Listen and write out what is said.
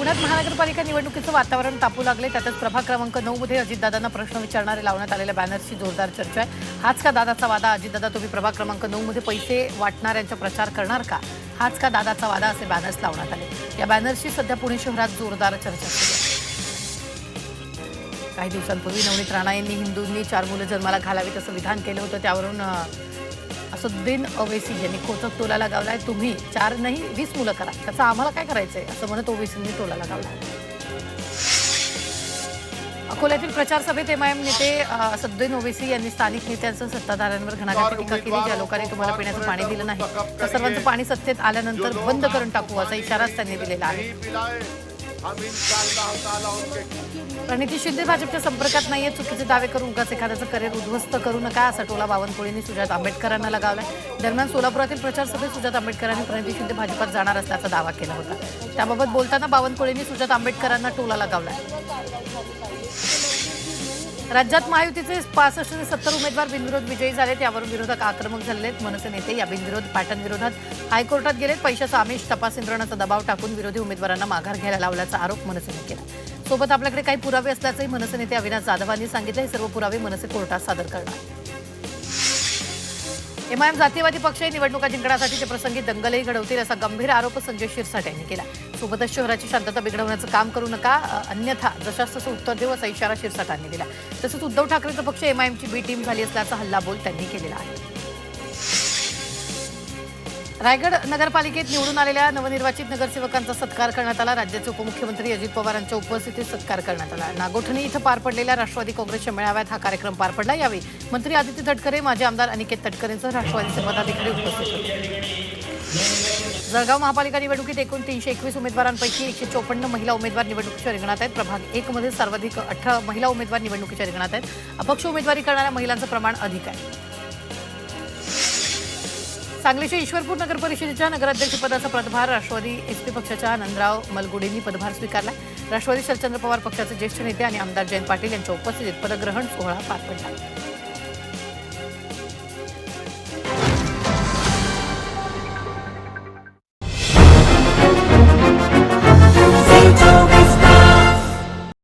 पुण्यात महानगरपालिका निवडणुकीचं वातावरण तापू लागले. त्यातच प्रभाग क्रमांक 9 मध्ये अजितदादांना प्रश्न विचारणारे लावण्यात आलेल्या बॅनर्सची जोरदार चर्चा आहे. हाच का दादाचा वादा? अजितदादा, तुम्ही प्रभाग क्रमांक 9 मध्ये पैसे वाटणाऱ्यांचा प्रचार करणार का? हाच का दादाचा वादा? असे बॅनर्स लावण्यात आले. या बॅनर्सची सध्या पुणे शहरात जोरदार चर्चा सुरू आहे. काही दिवसांपूर्वी नवनीत राणा यांनी हिंदूंनी 4 मुलं जन्माला घालावीत असं विधान केलं होतं. त्यावरून असदुद्दीन ओवैसी यांनी खोचक टोला लगावलाय. तुम्ही 4 नाही 20 मुलं करा, त्याचं आम्हाला काय करायचंय असं म्हणत ओवैसींनी टोला लगावला. अकोल्यातील प्रचार सभेत एमआयएम नेते असदुद्दीन ओवैसी यांनी स्थानिक नेत्यांसह सत्ताधाऱ्यांवर घणाघाती टीका केली. ज्या लोकांनी तुम्हाला पिण्याचं पाणी दिलं नाही त्या सर्वांचं पाणी सत्तेत आल्यानंतर बंद करून टाकू असा इशाराच त्यांनी दिलेला आहे. प्रणिती शिंदे भाजपच्या संपर्कात नाहीये. चुकीचे दावे करून उगाच एखाद्याचं करिअर उद्ध्वस्त करू नका असा टोला बावनकुळेंनी सुजात आंबेडकरांना लगावलाय. दरम्यान सोलापुरातील प्रचार सभेत सुजात आंबेडकरांनी प्रणिती शिंदे भाजपात जाणार असल्याचा दावा केला होता. त्याबाबत बोलताना बावनकुळेंनी सुजात आंबेडकरांना टोला लगावलाय. राज्यात महायुतीचे 65 ते 70 उमेदवार बिनविरोध विजयी झालेत. यावरून विरोधक आक्रमक झालेले आहेत. मनसे नेते या बिनविरोध पॅटर्न विरोधात हायकोर्टात गेलेत. पैशाचा आमिष, तपास यंत्रणांचा दबाव टाकून विरोधी उमेदवारांना माघार घ्यायला लावल्याचा आरोप मनसेने केला. सोबत आपल्याकडे काही पुरावे असल्याचंही मनसे नेते अविनाश जाधवांनी सांगितलं. हे सर्व पुरावे मनसे कोर्टात सादर करणार. एमआयएम जातीयवादी पक्ष निवडणुका जिंकण्यासाठी ते प्रसंगी दंगलही घडवतील असा गंभीर आरोप संजय शिरसाट यांनी केला. सोबतच शहराची शांतता बिघडवण्याचं काम करू नका, अन्यथा जशास तसं उत्तर देऊ असा इशारा शिरसाटांनी दिला. तसंच उद्धव ठाकरेचा पक्ष एमआयएमची बी टीम झाली असल्याचा हल्लाबोल त्यांनी केलेला आहे. रायगड नगरपालिकेत निवडून आलेल्या नवनिर्वाचित नगरसेवकांचा सत्कार करण्यात आला. राज्याचे उपमुख्यमंत्री अजित पवारांच्या उपस्थितीत सत्कार करण्यात आला. नागोठणे इथं पार पडलेल्या राष्ट्रवादी काँग्रेसच्या मेळाव्यात हा कार्यक्रम पार पडला. यावेळी मंत्री आदित्य तटकरे, माजी आमदार अनिकेत तटकरेंसह राष्ट्रवादीचे पदाधिकारी उपस्थित होते. जळगाव महापालिका निवडणुकीत एकूण 321 उमेदवारांपैकी 154 महिला उमेदवार निवडणुकीच्या रिंगणात आहेत. प्रभाग 1 मध्ये सर्वाधिक 18 महिला उमेदवार निवडणुकीच्या रिंगणात आहेत. अपक्ष उमेदवारी करणाऱ्या महिलांचं प्रमाण अधिक आहे. सांगलीच्या ईश्वरपूर नगर परिषदेच्या नगराध्यक्षपदाचा पदभार राष्ट्रवादी एसपी पक्षाच्या नंदराव मलगुडेंनी पदभार स्वीकारला. राष्ट्रवादी शरदचंद्र पवार पक्षाचे ज्येष्ठ नेते आणि आमदार जयंत पाटील यांच्या उपस्थितीत पदग्रहण सोहळा पार पडला.